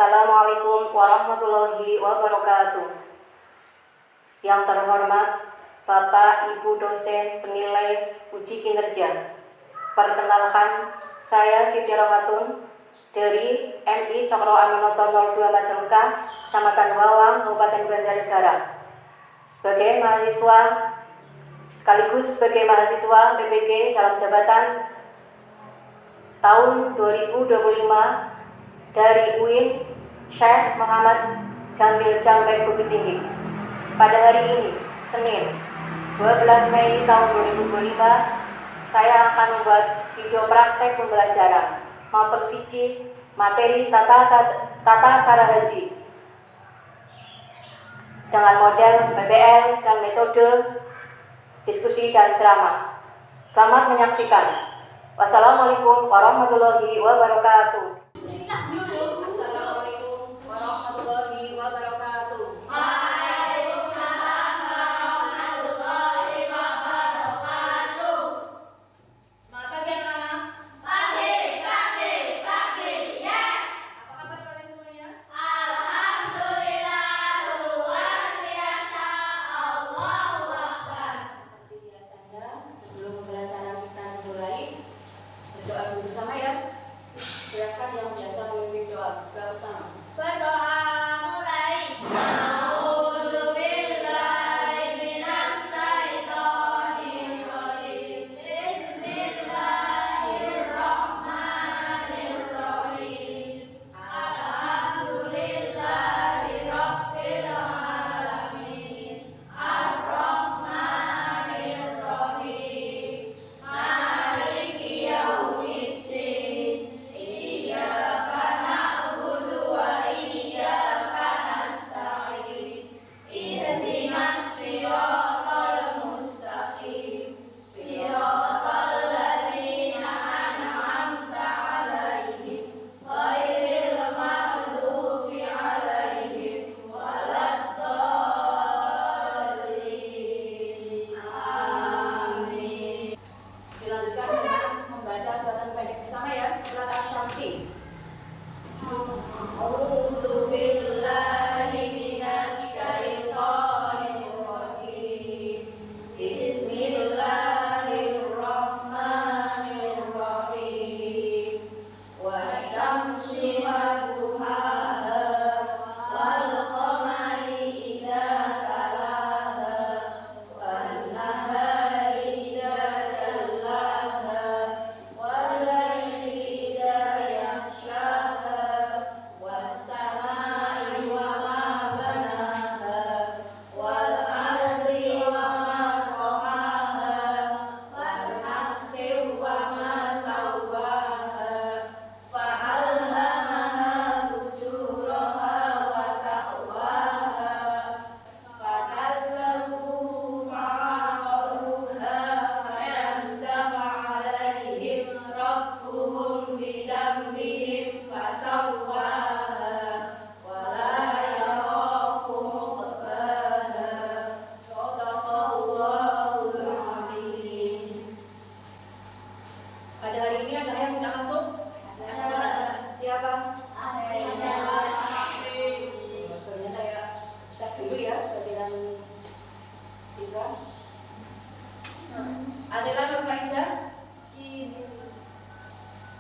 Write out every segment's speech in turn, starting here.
Assalamualaikum warahmatullahi wabarakatuh. Yang terhormat Bapak Ibu dosen penilai uji kinerja. Perkenalkan, saya Siti Rohatun dari MI Cokro Aminoto 02 Majalengka, Kecamatan Wawang, Kabupaten Banjarnegara. Sebagai mahasiswa sekaligus sebagai mahasiswa PPG dalam jabatan tahun 2025 dari UIN Syekh Muhammad Jamil Jamil Bukit Tinggi. Pada hari ini, Senin 12 Mei tahun 2025, saya akan membuat video praktek pembelajaran maupun fikih materi tata cara haji dengan model PBL dan metode diskusi dan ceramah. Selamat menyaksikan. Wassalamualaikum warahmatullahi wabarakatuh. Assalamualaikum warahmatullahi wabarakatuh. Waalaikumsalam warahmatullahi wabarakatuh. Selamat pagi anak-anak. Pagi, yes. Apa kabar kalian semuanya? Alhamdulillah, luar biasa, Allahu Akbar. Seperti biasanya, sebelum pembelajaran kita dimulai, berdoa dulu bersama ya. Silakan yang biasa memimpin doa bersama. Berdoa mulai. A'udzubillahi minasyaitonir rajim. Bismillahirrahmanirrahim. Alhamdulillahi rabbil alamin. Ar-Rahmanir-Rahim. Maliki yaumiddin. Iyyaka na'budu wa iyyaka nasta'in. Ihdinas siratal mustaqim. Siratal ladzina an'amta 'alaihim ghairil maghdubi 'alaihim waladdallin. Amin. Dilanjutkan dengan membaca suratan pendek bersama ya. Surat Asy-Syamsi. A'udzu billahi minasyaitonir rajim. Bismillahirrahmanirrahim. Wasyamsi wadduhaha wal qamari idza talaha wan nahari idza jallaha wal laili idza yaghshaha was samai wa ma banaha wal ardi wa ma tahaha wan nafsi wa ma sawwaha fa alhamaha fujuraha wa taqwaha fakadzabuhu fa'aqaruha fadamdama 'alaihim rabbuhum bidambihim fasawwaha wa la yakhafu 'uqbaha. Shadaqallahul 'azim. Pada hari ini ada yang tidak masuk? Siapa? Sebenarnya saya cek dulu ya, dengan siswa. Adela Nur Faiza,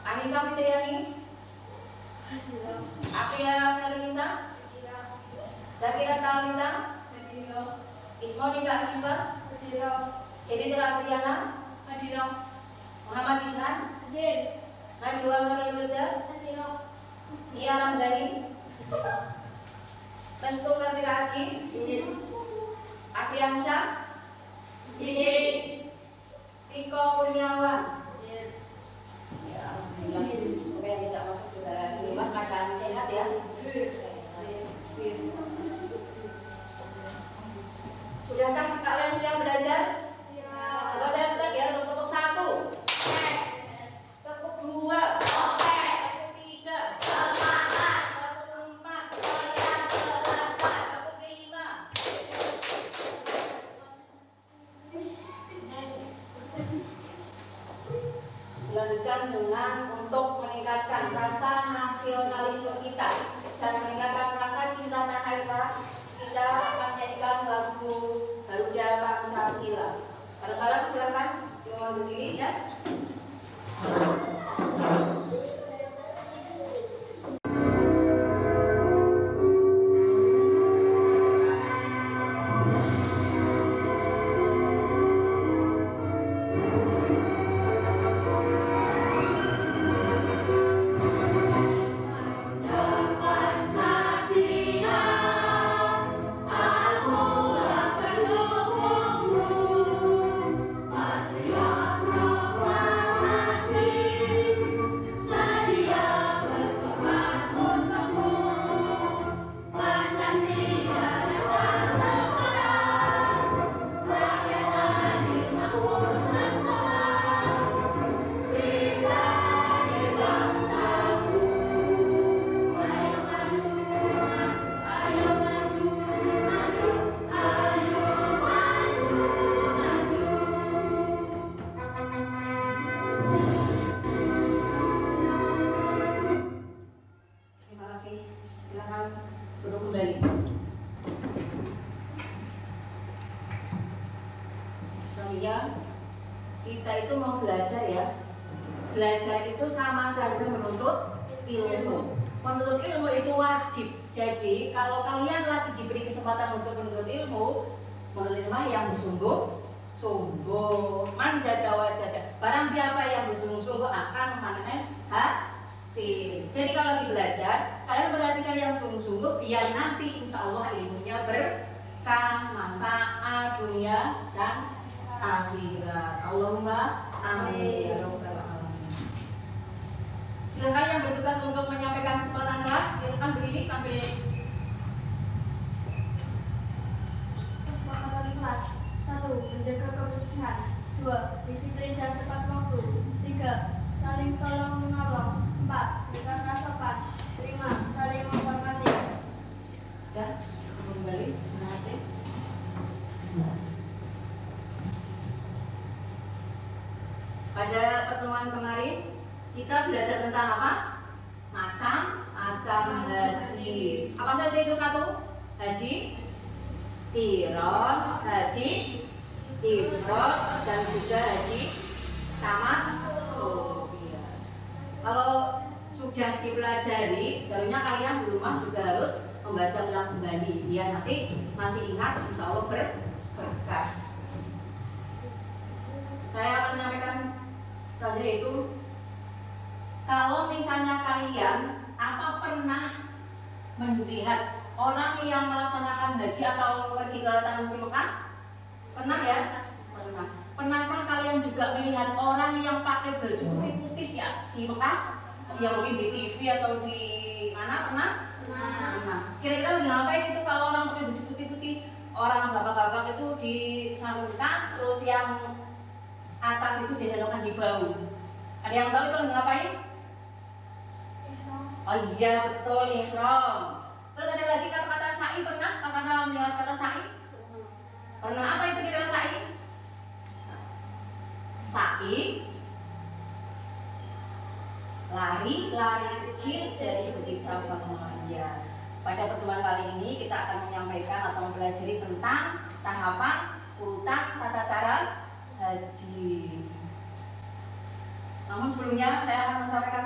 Anissa Fitriani, Afia Fernisa, Zakira Talita, Ismodita Asifa, Jeditra Adriana, Muhammad Ilhan, Najwa Nurul Huda, Nia Ramdhani, Restu Kartika Aji, Afiansyah, Piko Kurniawan. Ya, alhamdulillah. Semoga yang tidak masuk juga di rumah keadaan sehat ya. Sudahkah kalian siap belajar? Coba saya cek ya, untuk tepuk 1, tepuk 2, tepuk 3, tepuk 4, tepuk 5. Dilanjutkan dengan untuk meningkatkan rasa nasionalisme kita. dan meningkatkan rasa cinta tanah air kita akan menyanyikan lagu Garuda Pancasila. Bareng-bareng silakan mohon berdiri ya. Kita itu mau belajar ya. Belajar itu sama saja menuntut ilmu. Menuntut ilmu itu wajib. Jadi kalau kalian lagi diberi kesempatan untuk menuntut ilmu yang bersungguh-sungguh, manjada wajada. Barang siapa yang bersungguh-sungguh akan memanen hasil. Jadi kalau lagi belajar, kalian perhatikan yang sungguh-sungguh, biar nanti insya Allah ilmunya berkah, manfaat dunia dan akhirat. Allahumma amin ya rabbal alamin. Silakan yang bertugas untuk menyampaikan kesempatan kelas, silakan berdiri sambil Kesepakatan kelas. 1. Menjaga kebersihan. 2. Disiplin dan tepat waktu. 3. Saling tolong menolong. 4. Berkata sopan. 5. Saling menghormati. ya, kembali. Terima kasih. Pada pertemuan kemarin kita belajar tentang apa? Macam haji. Apa saja itu? 1. Haji Qiron, haji ifrad, dan juga haji tamattu. Kalau sudah dipelajari, seharusnya kalian di rumah juga harus membaca ulang kembali. Ya, nanti masih ingat, insya Allah berkah. Saya akan menyampaikan saja itu, kalau misalnya kalian pernah melihat orang yang melaksanakan haji atau pergi ke Tanah Suci Mekah? Pernah ya? Pernah. Pernahkah kalian juga melihat orang yang pakai baju putih-putih ya di Mekah? Yang mungkin di TV atau di mana? Pernah? Pernah. Kira-kira lagi ngapain itu kalau orang pakai baju putih-putih? Orang bapak-bapak itu disambungkan, terus yang atas itu disandungkan di bawah. Ada yang tahu itu lagi ngapain? Oh iya betul, ihram. Terus ada lagi kata-kata sa'i, pernah? Kata-kata melihat kata sa'i? Pernah. Apa itu kira-kira sa'i? Sa'i lari kecil dari bukit cabang. Ya. Pada pertemuan kali ini kita akan menyampaikan atau mempelajari tentang tahapan urutan tata cara haji. Namun sebelumnya saya akan menyampaikan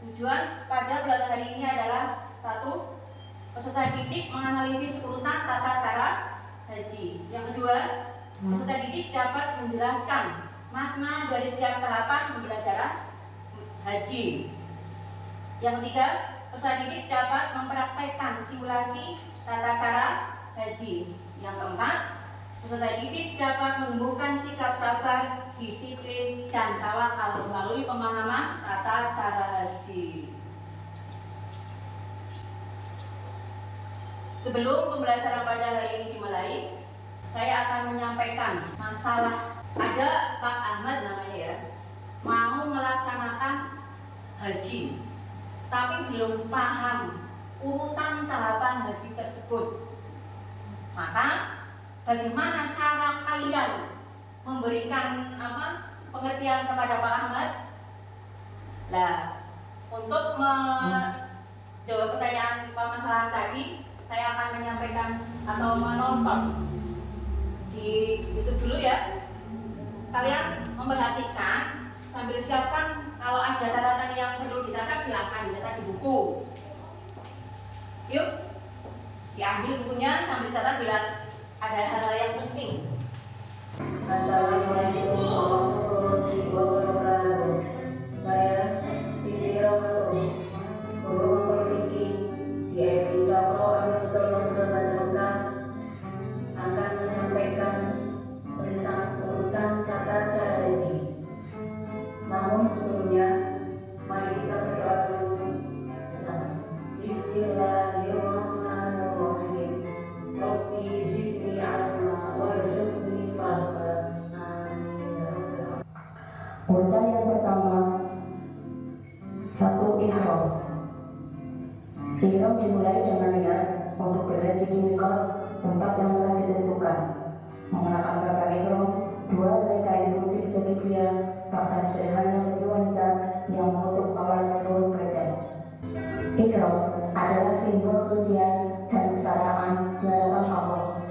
tujuan pada pelajaran hari ini adalah 1. Peserta didik menganalisis urutan tata cara haji. Yang kedua, peserta didik dapat menjelaskan makna dari setiap tahapan pembelajaran haji. Yang ketiga, peserta didik dapat mempraktekkan simulasi tata cara haji. Yang keempat, peserta didik dapat menumbuhkan sikap sabar, disiplin, dan tawakal melalui pemahaman tata cara haji. Sebelum pembelajaran pada hari ini dimulai, saya akan menyampaikan masalah. Ada Pak Ahmad namanya ya, mau melaksanakan haji, tapi belum paham urutan tahapan haji tersebut. Maka bagaimana cara kalian memberikan pengertian kepada Pak Ahmad? Nah, untuk jawab pertanyaan permasalahan tadi, saya akan menyampaikan atau menonton di YouTube dulu ya. Kalian memperhatikan sambil siapkan, kalau ada catatan yang perlu dicatat silakan dicatat di buku. Yuk, diambil bukunya sambil catat bila ada hal-hal yang penting. Assalamualaikum warahmatullahi wabarakatuh. Saya Siti Rohatul, guru Fikih di FI Cakro Anutolong Jakarta, akan menyampaikan tentang urutan tata cara haji. Namun sebelumnya, mari kita berdoa dulu bersama. Bismillahirrahmanirrahim. Rabbi zidni ilma warzuqni fahma. Urutan yang pertama, 1. Ihram. Ihram dimulai dengan niat untuk berhaji di miqat, tempat yang telah ditentukan. Mengenakan pakaian ihram, 2 helai kain putih bagi pria, pakaian sederhana bagi wanita yang menutup awalan seluruh badan. Ihram adalah simbol kesucian dan kesetaraan di hadapan Allah.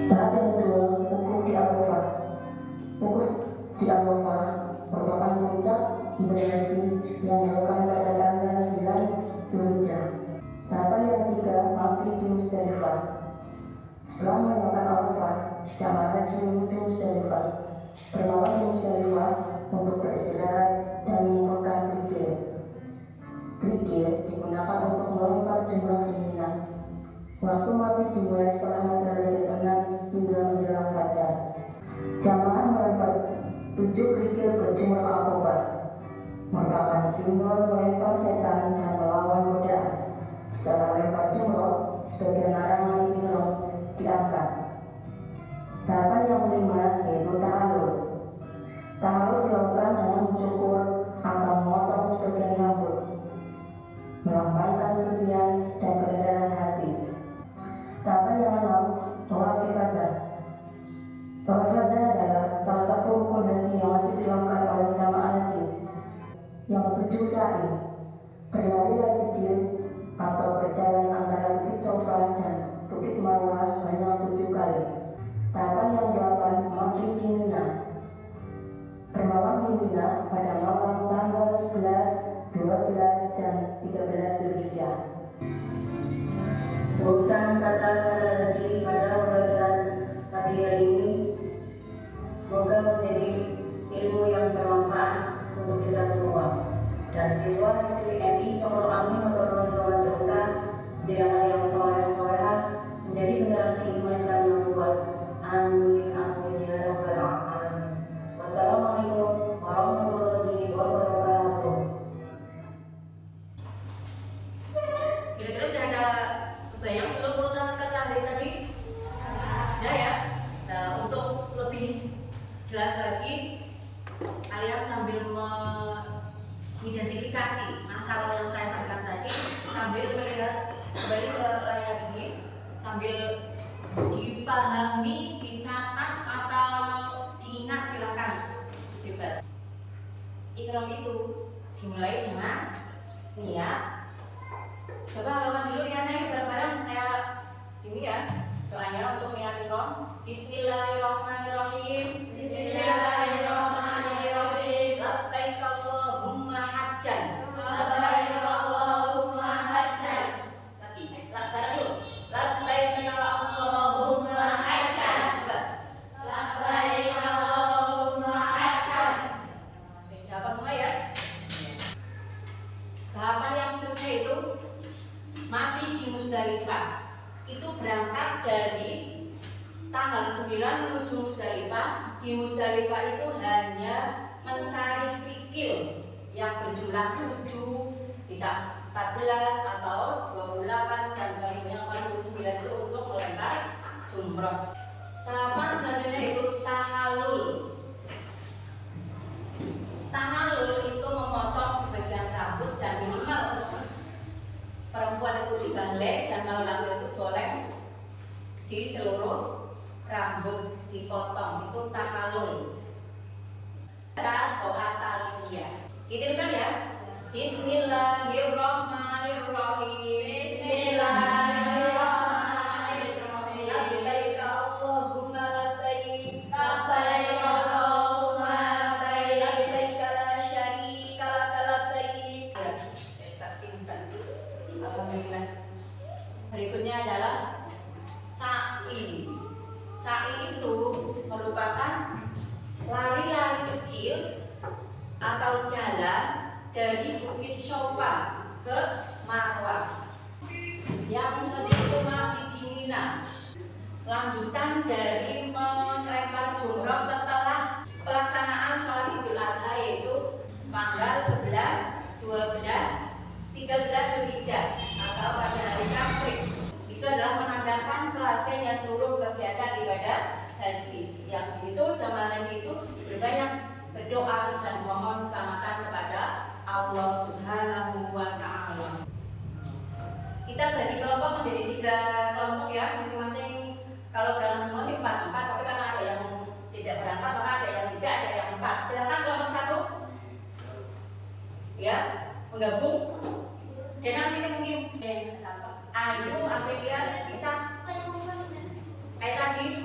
Tahap yang kedua, wukuf di Arafah. Wukuf di Arafah merupakan puncak ibadah haji yang dilakukan pada tanggal 9 Dzulhijjah. Tahapan yang ketiga, mampir di Musdalifah. Setelah melewati Arafah, jamaah haji menuju Musdalifah. Bermalam di Musdalifah untuk beristirahat dan mengumpulkan kerikil. Kerikil digunakan untuk melempar jumrah di Mina. Waktu mabit dimulai setelah matahari terbenam hingga menjelang fajar. Jamaah melempar 7 kerikil ke jumrah Aqobah, merupakan simbol melempar setan dan melawan godaan. Setelah lempar jumrah, sebagian larangan ihram diangkat. Tahapan yang kelima yaitu tahallul. Tahallul dilakukan dengan mencukur atau memotong sebagian rambut, melambangkan kesucian dan kerendahan hati. Tahapan yang keenam, tawaf ifadah. Tawaf ifadah adalah salah satu rukun haji yang wajib dilakukan oleh jamaah haji. Yang ketujuh, sa'i. Berlari-lari kecil atau berjalan antara Bukit Sofa dan Bukit Marwah sebanyak 7 kali. Tahapan yang ke-8, mabit di Mina. Bermalam di Mina pada malam tanggal 11, 12, dan 13 Dzulhijjah. Urutan tata cara haji pada pembelajaran pagi hari ini semoga menjadi ilmu yang bermanfaat untuk kita semua. Dan siswa-siswi MI Cokro Amin atau teman-teman Jakarta jadilah yang soleh-solehah, menjadi generasi iman dan yang kuat. Amin amin ya rabbal alamin. Wassalamualaikum warahmatullahi wabarakatuh. Kira-kira sudah ada kebayang belum urutan kata hari tadi? Ada ya? Nah, untuk lebih jelas lagi, kalian sambil mengidentifikasi masalah yang saya sampaikan tadi, sambil melihat kembali ke layar ini, sambil dipahami, dicatat atau diingat, silakan bebas. Ihram itu dimulai dengan niat. Coba lakukan dulu niatnya bareng-bareng, saya ini ya doanya untuk niat ihram. Bismillahirrahmanirrahim. Bismillahirrahmanirrahim. Labbaik Allahumma hajjan. Labbaik Allahumma hajjan. Lagi, bareng yuk. Labbaik Allahumma hajjan. Coba. Labbaik Allahumma hajjan. Dapat semua ya? Tahapan yang seterusnya itu mati di Musdalifah. Itu berangkat dari tanggal 9 menuju Musdalifah. Di Musdalifah itu hanya mencari kerikil yang berjumlah 7, bisa 14 atau 28 dan yang paling 29 itu untuk melempar jumroh. Tahapan selanjutnya itu tahallul. Tahallul itu memotong sebagian rambut dan minimal perempuan itu dibalik dan laki-laki itu boleh di seluruh rambut dipotong. Itu tahallul. Baca doa salimiyah. Itu kan ya? Bismillahirrahmanirrahim. Bismillahirrahmanirrahim. Labbaik Allahumma labbaik. Labbaik Allahumma labbaik. Labbaik la syarika laka labbaik. Alhamdulillah. Berikutnya adalah sa'i. Sa'i itu merupakan lari-lari kecil atau jalan dari Bukit Sofa ke Marwah yang setimpal di Mina. Lanjutan dari melempar jumroh setelah pelaksanaan sholat Idul Adha, yaitu tanggal 11, 12, 13 Dzulhijjah atau pada hari Tasyrik. Itu adalah menandakan selesainya seluruh kegiatan ibadah haji. Yang itu jamaah haji itu berbanyak berdoa dan mohon keselamatan kepada Allah Subhanahu wa Ta'ala. Kita bagi kelompok menjadi 3 kelompok ya, masing-masing. Kalau berangkat semua sih 4, tapi karena ada yang tidak berangkat maka ada yang tidak, ada yang 4. Silakan kelompok 1 ya menggabung. Dena sini mungkin siapa? Ayu, Aprilia, bisa kayak tadi.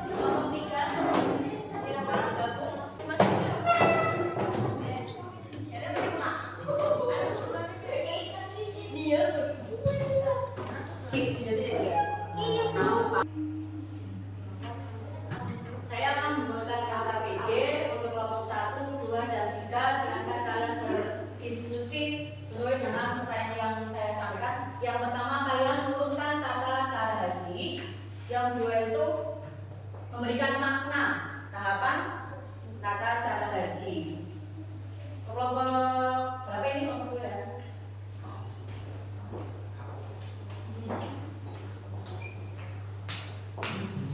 Kelompok 3 silakan gabung. Dia saya akan membuatkan kata PJ untuk kelompok 1, 2, dan 3. Silakan kalian berdiskusi sesuai dengan pertanyaan yang saya sampaikan. Yang pertama, kalian urutkan tata cara haji. Yang kedua itu memberikan makna tahapan tata cara haji. Kelompok berapa ini? Kelompok 2 ya?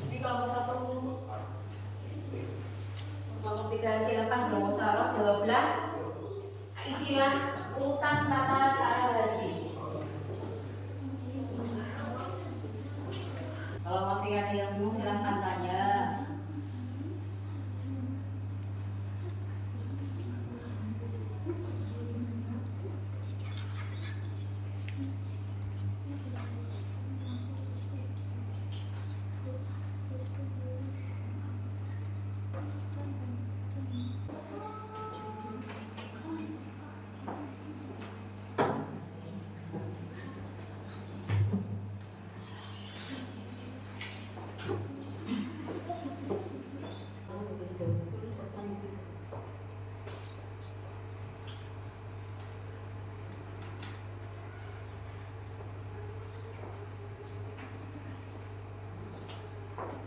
Ini kelompok 1, kelompok 3 silakan bermusyawarah, jawablah, isilah urutan tata cara haji. Kalau masih ada yang bingung silahkan tanya.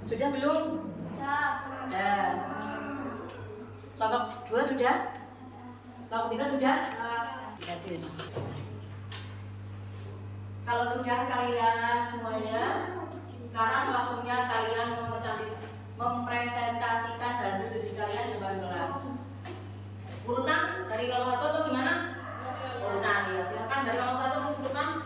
Sudah belum? Sudah. Kelompok 2 sudah? Kelompok 3 sudah? Sudah. Kalau sudah kalian semuanya, sekarang waktunya kalian mempresentasikan hasil diskusi kalian di depan kelas. Urutan dari kelompok 1 atau gimana? Urutan ya. Silakan dari kelompok 1 disebutkan.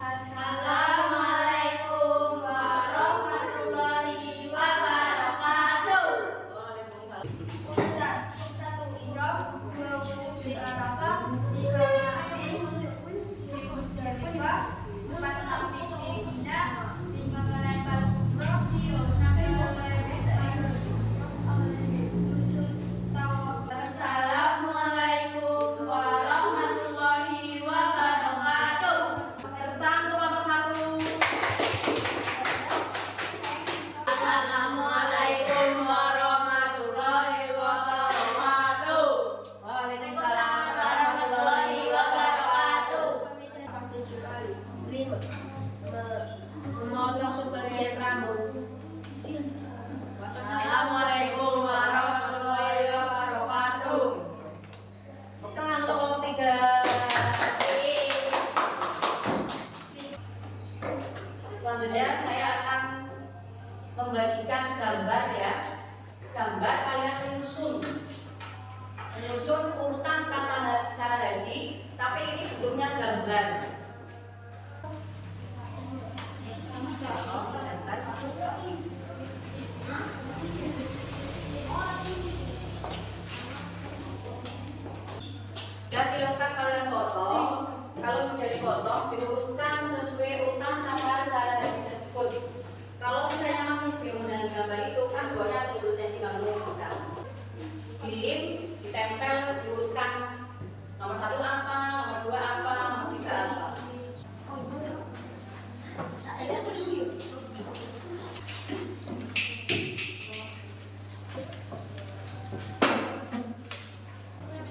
Assalamualaikum warahmatullahi wabarakatuh. Waalaikumsalam. Urutan 1 Ihram, 2 wukuf di Arafah, 3 Amin, di Musdalifah, 4 Nafil di Mina, 5 melempar jumroh, 6 7 tawaf. Assalamualaikum warahmatullahi Ya silakan kalian potong. Kalau sudah dipotong, diurutkan sesuai urutan tata cara haji tersebut. Kalau misalnya masih bingung dengan gambar itu, kan buahnya 20 cm kan. Kirim, ditempel, diurutkan. Nomor 1 apa, nomor 2 apa, nomor 3 apa.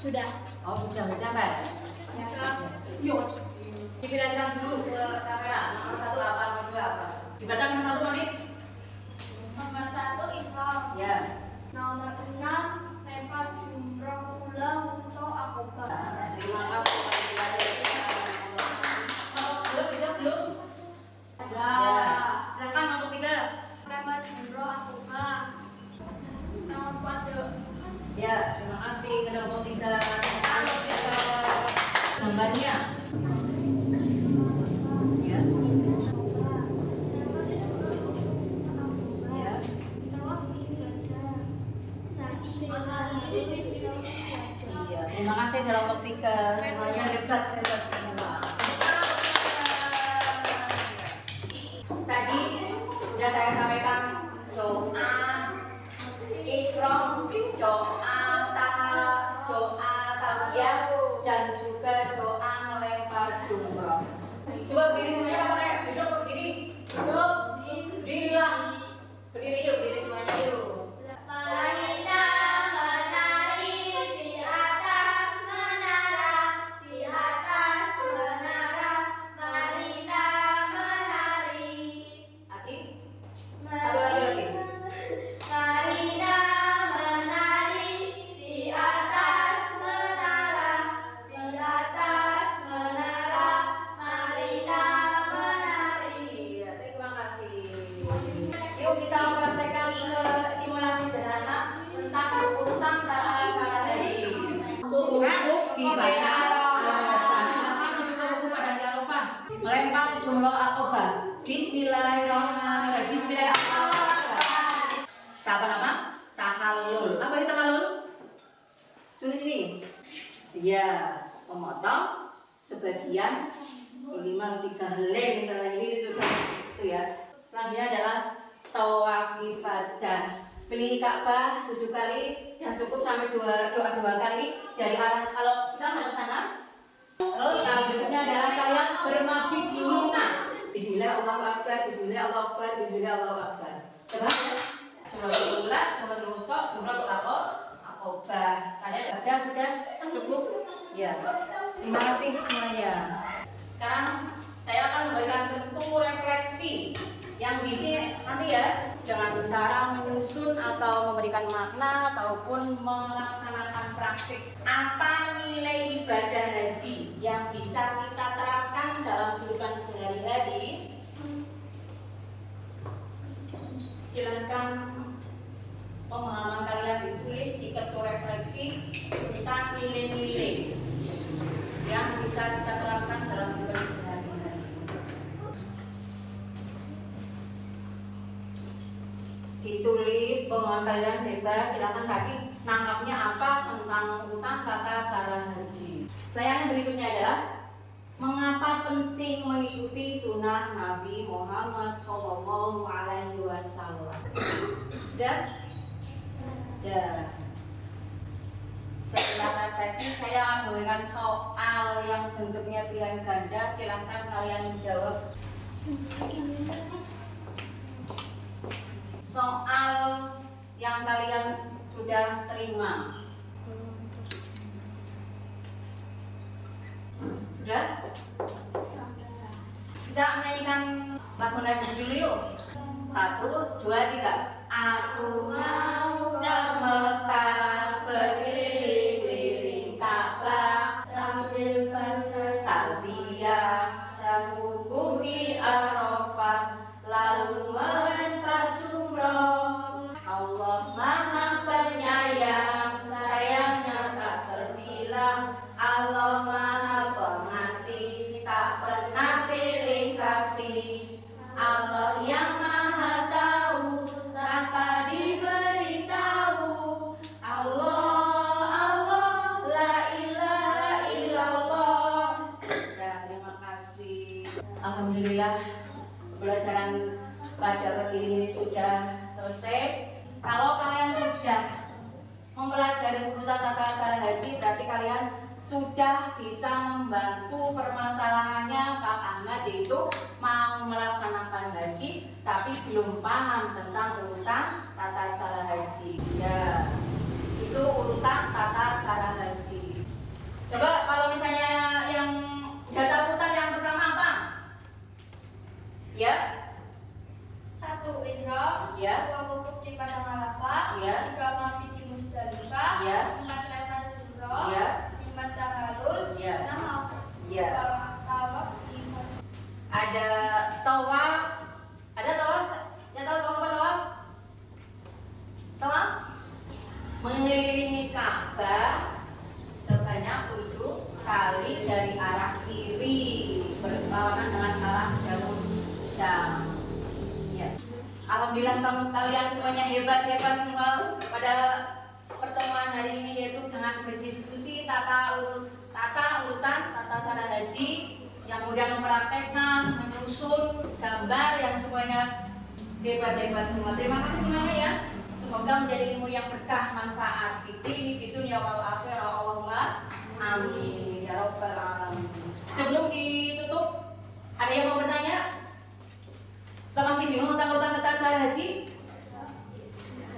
Sudah. Oh sudah mencapai. Yuk. Dipilihkan dulu ke kamera. Nomor 1 apa, nomor 2 apa. Dibaca nomor 1 Monik. Nomor 1 ihram. Ya. Nomor 6 lempar jumroh ula wusta akobah. Terima kasih. Belum. Ya. Silakan nomor 3. Lempar jumroh akobah. Nomor 4 Ya, terima kasih. Nomor 3. Gambarnya. Ya. Ya. Iya, terima kasih nomor 3. Semuanya hebat semua. Tadi sudah saya sampaikan doa ihram, doa taha, doa tawiyah, dan juga doa melempar jumroh. Coba berdiri semuanya, apa kayak duduk berdiri? Duduk, berdirilah. Berdiri yuk, berdiri semuanya yuk. Marina menari di atas menara, di atas menara. Marina menari. Ati, satu lagi. Marina menari di atas menara, di atas menara. Marina menari. Iya, terima kasih. Yuk kita praktekkan simulasi sederhana tentang urutan tata cara haji. Huruf dibaca. Silakan menuju ke buku Padang Arafah. Melempar jumroh akobah. Bismillahirrahmanirrahim. Bismillahirrahmanirrahim. Tahapan apa? Tahallul. Apa itu tahallul? Sini. Iya, memotong sebagian minimal 3 helai misalnya ini itu ya. Selanjutnya adalah tawaf ifadah. Keliling Ka'bah 7 kali, ya cukup sampai doa 2 kali dari arah kalau kita mau ke sana. Terus berikutnya adalah kalian bermabit di Mina. Bismillah Allahu Akbar, Bismillah Allahu Akbar, Bismillah Allahu Akbar. Coba Jumratul Ula, Jumratul Wusta, Jumratul Akobah. Kalian sudah cukup? Ya. Terima kasih semuanya. Sekarang saya akan memberikan bentuk refleksi yang bisa nanti ya dengan cara menyusun atau memberikan makna ataupun melaksanakan praktik. Apa nilai ibadah haji yang bisa kita terapkan dalam kehidupan sehari-hari? Silahkan pemahaman kalian ditulis di kertas refleksi tentang nilai-nilai yang bisa kita terapkan dalam kehidupan sehari-hari. Ditulis pemahaman kalian bebas, silakan tadi nangkapnya apa tentang urutan tata cara haji. Pertanyaan berikutnya adalah mengapa penting mengikuti sunnah Nabi Muhammad SAW? Sudah? Ya. Setelah refleksi saya akan memberikan soal yang bentuknya pilihan ganda. Silahkan kalian menjawab. Soal yang kalian sudah terima. Sudah? Kita menyanyikan lagu Nabi dulu yuk. 1, 2, 3. Aku mau ke Mekah, berkeliling-keliling Ka'bah sambil baca talbiyah dan wukuf di Arafah, lalu melempar jumroh. Allah Maha Penyayang, sayangnya tak terbilang. Allah Maha Pengasih, tak pernah pilih kasih. Allah yang Maha Tahu tanpa diberitahu. Allah Alhamdulillah pembelajaran pada pagi ini sudah selesai. Kalau kalian sudah mempelajari urutan tata cara haji, berarti kalian sudah bisa membantu permasalahannya Pak Ahmad, yaitu mau melaksanakan haji tapi belum paham tentang urutan tata cara haji. Ya, itu urutan tata cara haji. Coba kalau misalnya yang data urutan yang pertama apa? Ya. 1. Ihram, Ya. 2. wukuf di Padang Arafah, Ya. 3. mabit di Musdalifah, Ya. 4. lempar jumroh, Ya. 5. tahalul, Ya. 6. Ya. tawaf di Ada tawaf. Ada tawaf? Ya, tahu tawaf apa tawaf? Tawaf mengelilingi Ka'bah sebanyak 7 kali dari arah kiri berlawanan dengan arah jalur jam. Ya. Alhamdulillah kalian semuanya hebat semua pada pertemuan hari ini, yaitu dengan berdiskusi tata urutan tata cara haji, yang mudah mempraktekkan, menyusun gambar, yang semuanya hebat semua. Terima kasih semuanya ya. Semoga menjadi ilmu yang berkah, manfaat fitri dunya wal akhirah. Allahumma amin ya rabbal alamin. Sebelum ditutup, ada yang mau bertanya? Kita masih bingung tentang urutan tata cara haji?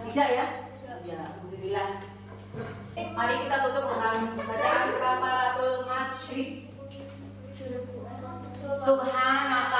Tidak ya? Ya, alhamdulillah. Mari kita tutup dengan bacaan kafaratul majlis. Subhanallah.